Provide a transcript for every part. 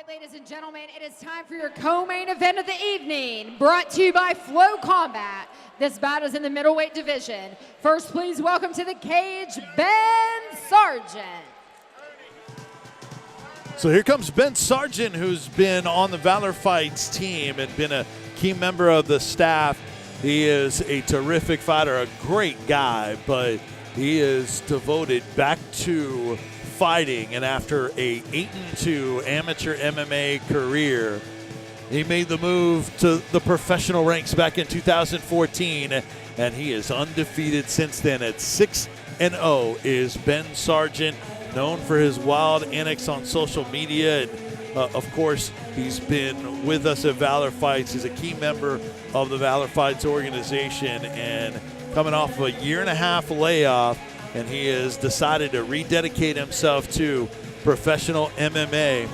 right, ladies and gentlemen, it is time for your co-main event of the evening, brought to you by Flow Combat. This bout is in the middleweight division. First, please welcome to the cage, Ben Sergent. So here comes Ben Sergent, who's been on the Valor Fights team and been a key member of the staff. He is a terrific fighter, a great guy, but he is devoted back to fighting, and after a 8-2 amateur MMA career, he made the move to the professional ranks back in 2014, and he is undefeated since then. At 6-0 is Ben Sergent, known for his wild antics on social media, and of course, he's been with us at Valor Fights. He's a key member of the Valor Fights organization, and coming off a 1.5 year layoff, and he has decided to rededicate himself to professional MMA.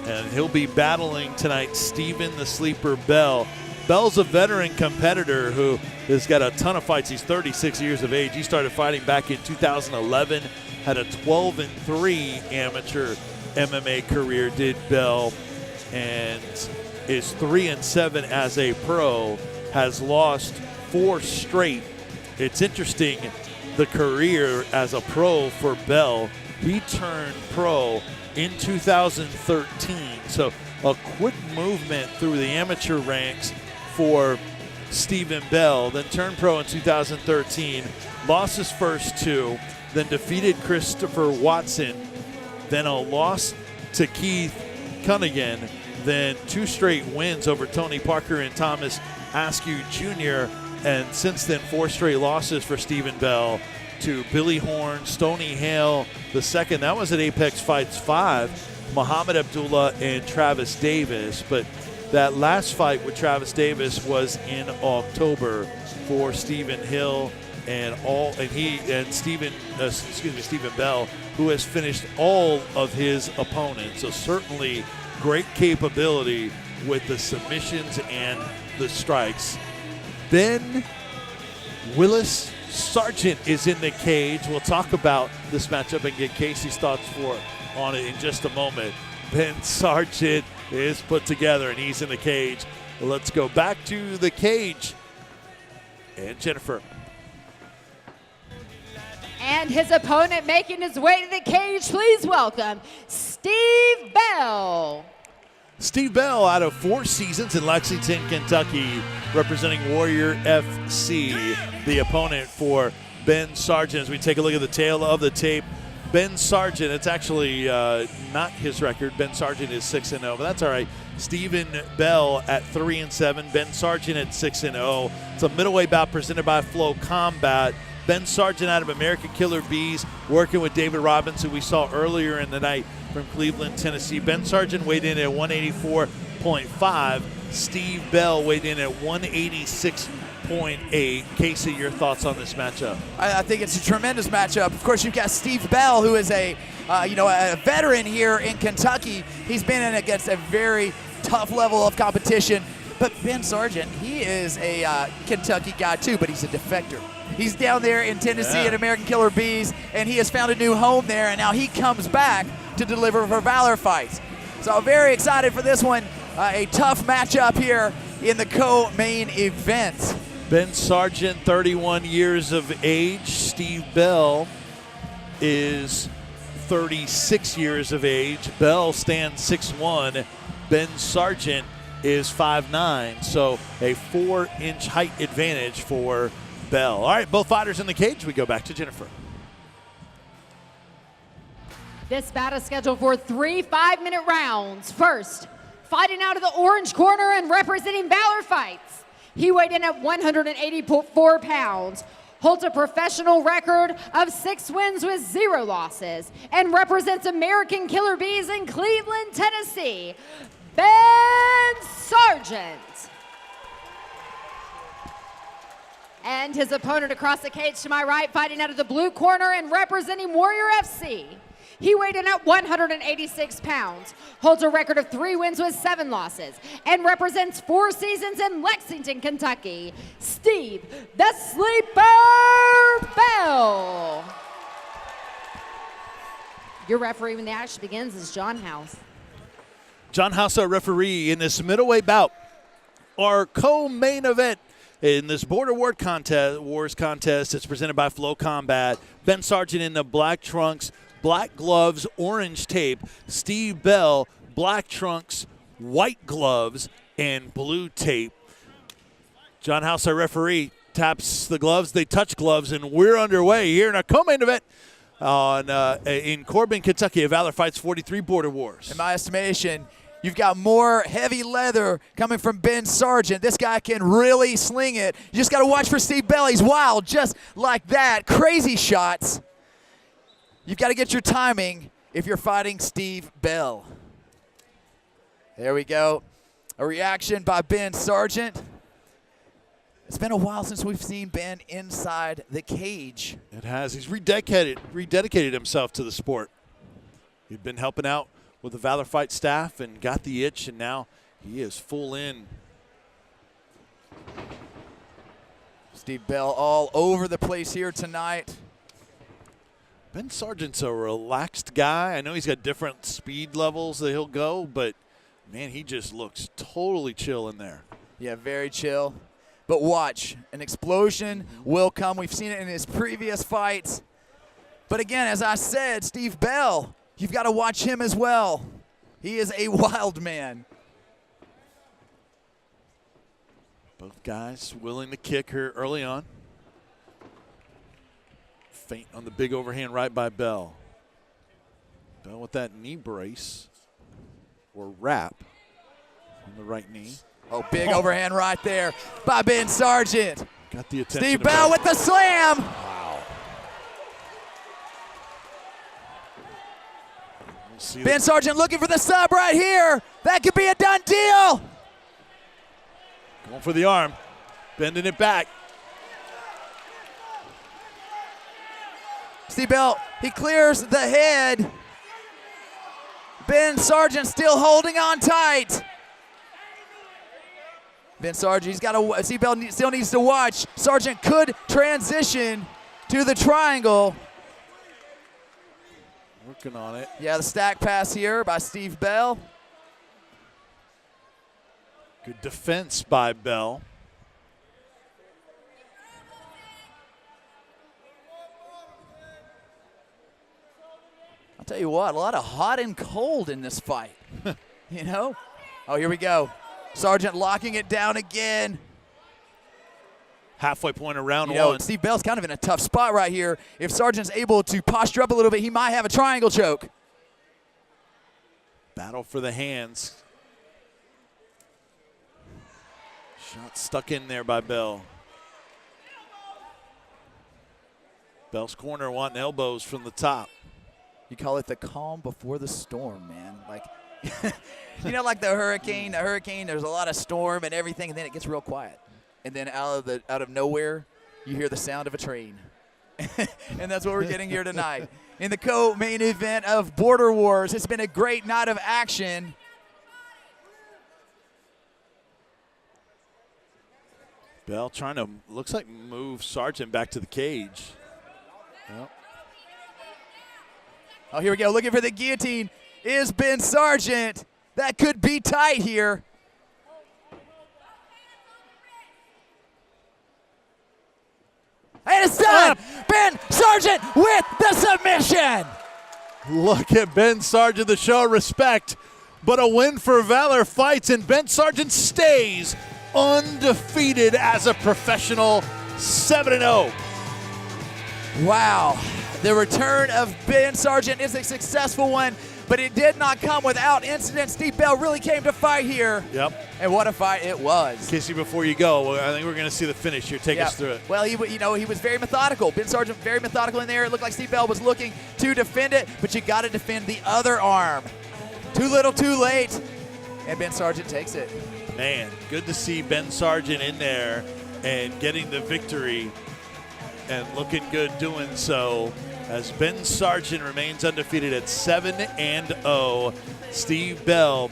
And he'll be battling tonight Steven the Sleeper Bell. Bell's a veteran competitor who has got a ton of fights. He's 36 years of age. He started fighting back in 2011, had a 12-3 amateur MMA career, did Bell, and is 3-7 as a pro, has lost 4 straight. It's interesting, the career as a pro for Bell. He turned pro in 2013, so a quick movement through the amateur ranks for Steven Bell, then turned pro in 2013, lost his first 2, then defeated Christopher Watson, then a loss to Keith Cunningham, then 2 straight wins over Tony Parker and Thomas Askew Jr., and since then 4 straight losses for Steven Bell to Billy Horn, Stoney Hale II. That was at Apex Fights 5, Muhammad Abdullah and Travis Davis. But that last fight with Travis Davis was in October for Steven Hill and Steven Bell, who has finished all of his opponents. So certainly great capability with the submissions and the strikes. Ben Willis Sergent is in the cage. We'll talk about this matchup and get Casey's thoughts on it in just a moment. Ben Sergent is put together and he's in the cage. Let's go back to the cage. And Jennifer. And his opponent making his way to the cage, please welcome Steve Bell. Steve Bell, out of 4 seasons in Lexington, Kentucky, representing Warrior FC, the opponent for Ben Sergent. As we take a look at the tail of the tape, Ben Sergent, it's actually not his record. Ben Sergent is 6-0, but that's all right. Steven Bell at 3-7, Ben Sergent at 6-0. It's a middleweight bout presented by Flow Combat. Ben Sergent out of American Killer Bees, working with David Robbins, who we saw earlier in the night from Cleveland, Tennessee. Ben Sergent weighed in at 184.5. Steve Bell weighed in at 186.8. Casey, your thoughts on this matchup? I think it's a tremendous matchup. Of course, you've got Steve Bell, who is a veteran here in Kentucky. He's been in against a very tough level of competition. But Ben Sergent, he is a Kentucky guy too, but he's a defector. He's down there in Tennessee at American Killer Bees, and he has found a new home there, and now he comes back to deliver for Valor Fights. So I'm very excited for this one. A tough matchup here in the co-main event. Ben Sergent, 31 years of age. Steve Bell is 36 years of age. Bell stands 6'1". Ben Sergent is 5'9", so a 4-inch height advantage for Bell. All right, both fighters in the cage. We go back to Jennifer. This bout is scheduled for 3 5-minute rounds. First, fighting out of the orange corner and representing Valor Fights. He weighed in at 184 pounds, holds a professional record of 6 wins with 0 losses, and represents American Killer Bees in Cleveland, Tennessee, Ben Sergent. And his opponent across the cage to my right, fighting out of the blue corner and representing Warrior FC. He weighed in at 186 pounds, holds a record of 3 wins with 7 losses, and represents 4 seasons in Lexington, Kentucky, Steve the Sleeper Bell. Your referee when the action begins is John House. John House, our referee in this middleweight bout. Our co-main event in this Border Wars contest, it's presented by Flow Combat. Ben Sergent in the black trunks, black gloves, orange tape. Steve Bell, black trunks, white gloves, and blue tape. John House, our referee, taps the gloves. They touch gloves, and we're underway here in our co-main event in Corbin, Kentucky. Valor Fights 43 Border Wars. In my estimation, you've got more heavy leather coming from Ben Sergent. This guy can really sling it. You just got to watch for Steve Bell. He's wild just like that. Crazy shots. You've got to get your timing if you're fighting Steve Bell. There we go. A reaction by Ben Sergent. It's been a while since we've seen Ben inside the cage. It has. He's rededicated himself to the sport. He'd been helping out with the Valor Fight staff and got the itch, and now he is full in. Steve Bell all over the place here tonight. Ben Sergent's a relaxed guy. I know he's got different speed levels that he'll go, but, man, he just looks totally chill in there. Yeah, very chill. But watch, an explosion will come. We've seen it in his previous fights. But again, as I said, Steve Bell, you've got to watch him as well. He is a wild man. Both guys willing to kick her early on. Feint on the big overhand right by Bell. Bell with that knee brace or wrap on the right knee. Oh, big overhand right there by Ben Sergent. Got the attention. Steve Bell with the slam. Wow. We'll Ben Sergent looking for the sub right here. That could be a done deal. Going for the arm. Bending it back. Steve Bell, he clears the head. Ben Sergent still holding on tight. Ben Sergent, he's got to. Steve Bell still needs to watch. Sergent could transition to the triangle. Working on it. Yeah, the stack pass here by Steve Bell. Good defense by Bell. I'll tell you what, a lot of hot and cold in this fight. You know? Oh, here we go. Sergent locking it down again. Halfway point of round one. one. Steve Bell's kind of in a tough spot right here. If Sergent's able to posture up a little bit, he might have a triangle choke. Battle for the hands. Shot stuck in there by Bell. Bell's corner wanting elbows from the top. You call it the calm before the storm, man. Like, you know, like the hurricane, there's a lot of storm and everything, and then it gets real quiet. And then out of nowhere, you hear the sound of a train. And that's what we're getting here tonight. In the co-main event of Border Wars, it's been a great night of action. Bell trying to, looks like, move Sergent back to the cage. Yep. Oh, here we go. Looking for the guillotine is Ben Sergent. That could be tight here. And it's done. Ben Sergent with the submission. Look at Ben Sergent, the show of respect. But a win for Valor Fights, and Ben Sergent stays undefeated as a professional, 7-0. Wow. The return of Ben Sergent is a successful one, but it did not come without incident. Steve Bell really came to fight here. Yep. And what a fight it was. Kissy, before you go, I think we're going to see the finish here. Take us through it. Well, he was very methodical. Ben Sergent very methodical in there. It looked like Steve Bell was looking to defend it, but you got to defend the other arm. Too little, too late, and Ben Sergent takes it. Man, good to see Ben Sergent in there and getting the victory and looking good doing so, as Ben Sergent remains undefeated at 7-0. Steve Bell,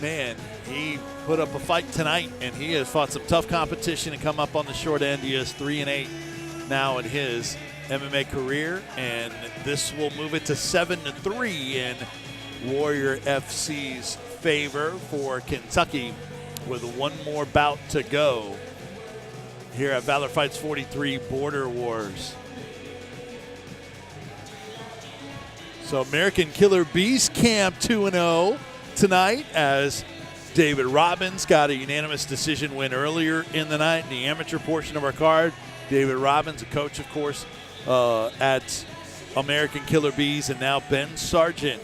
man, he put up a fight tonight, and he has fought some tough competition and come up on the short end. He is 3-8 now in his MMA career, and this will move it to 7-3 in Warrior FC's favor for Kentucky with one more bout to go here at Valor Fights 43 Border Wars. So American Killer Bees camp 2-0 tonight as David Robbins got a unanimous decision win earlier in the night in the amateur portion of our card. David Robbins, a coach, of course, at American Killer Bees, and now Ben Sergent,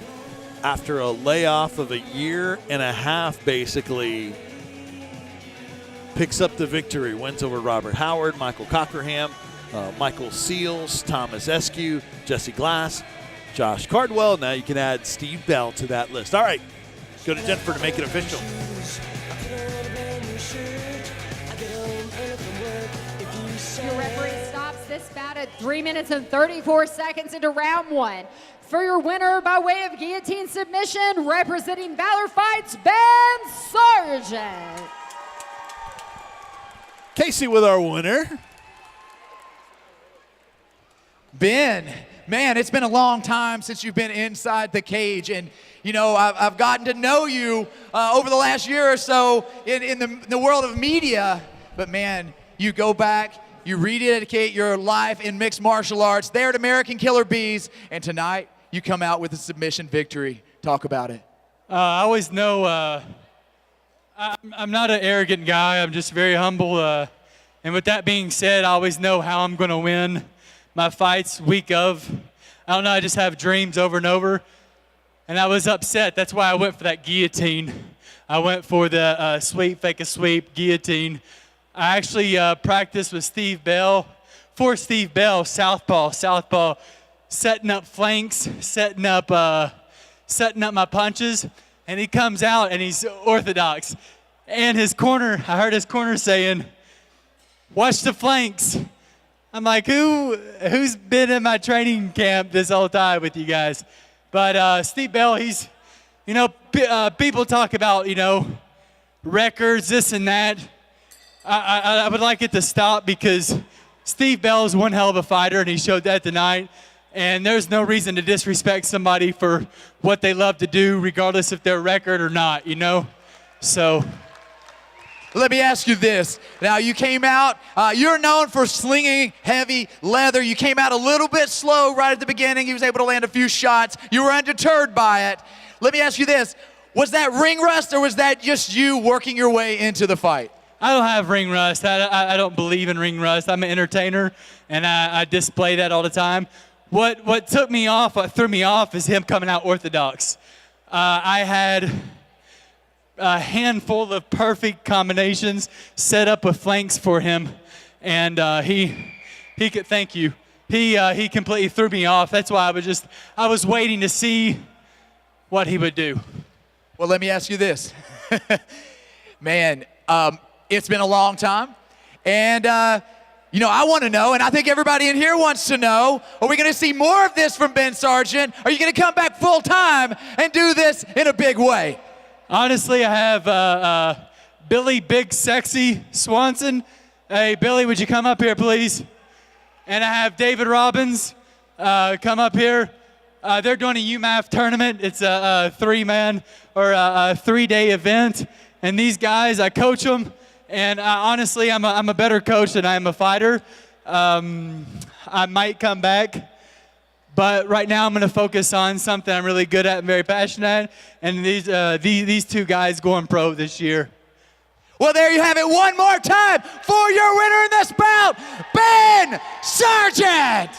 after a layoff of a year and a half, basically, picks up the victory, wins over Robert Howard, Michael Cockerham, Michael Seals, Thomas Eskew, Jesse Glass, Josh Cardwell. Now you can add Steve Bell to that list. All right, go to Jennifer to make it official. Your referee stops this bout at 3 minutes and 34 seconds into round one. For your winner by way of guillotine submission, representing Valor Fights, Ben Sergent. Casey with our winner. Ben, man, it's been a long time since you've been inside the cage, and you know I've gotten to know you over the last year or so in the world of media. But man, you go back, you rededicate your life in mixed martial arts there at American Killer Bees, and tonight you come out with a submission victory. Talk about it. I always know I'm not an arrogant guy. I'm just very humble. And with that being said, I always know how I'm going to win my fights week of. I don't know, I just have dreams over and over. And I was upset. That's why I went for that guillotine. I went for the sweep, fake a sweep, guillotine. I actually practiced with Steve Bell, southpaw, setting up flanks, setting up my punches, and he comes out and he's orthodox. And his corner, I heard his corner saying, "Watch the flanks." I'm like, who's been in my training camp this whole time with you guys? But Steve Bell, he's, people talk about, records, this and that. I would like it to stop because Steve Bell is one hell of a fighter, and he showed that tonight. And there's no reason to disrespect somebody for what they love to do, regardless if they're record or not, So. Let me ask you this. Now, you came out, you're known for slinging heavy leather. You came out a little bit slow right at the beginning. You was able to land a few shots. You were undeterred by it. Let me ask you this. Was that ring rust, or was that just you working your way into the fight? I don't have ring rust. I don't believe in ring rust. I'm an entertainer, and I display that all the time. What threw me off is him coming out orthodox. I had a handful of perfect combinations set up with flanks for him, and he could, thank you. He completely threw me off. That's why I was waiting to see what he would do. Well, let me ask you this. Man, it's been a long time, and I want to know, and I think everybody in here wants to know, are we going to see more of this from Ben Sergent? Are you going to come back full time and do this in a big way? Honestly, I have Billy Big Sexy Swanson. Hey, Billy, would you come up here, please? And I have David Robbins come up here. They're doing a UMAF tournament. It's a three-man or a three-day event. And these guys, I coach them. And honestly, I'm a better coach than I am a fighter. I might come back. But right now, I'm going to focus on something I'm really good at and very passionate at, and these two guys going pro this year. Well, there you have it one more time for your winner in this bout, Ben Sergent.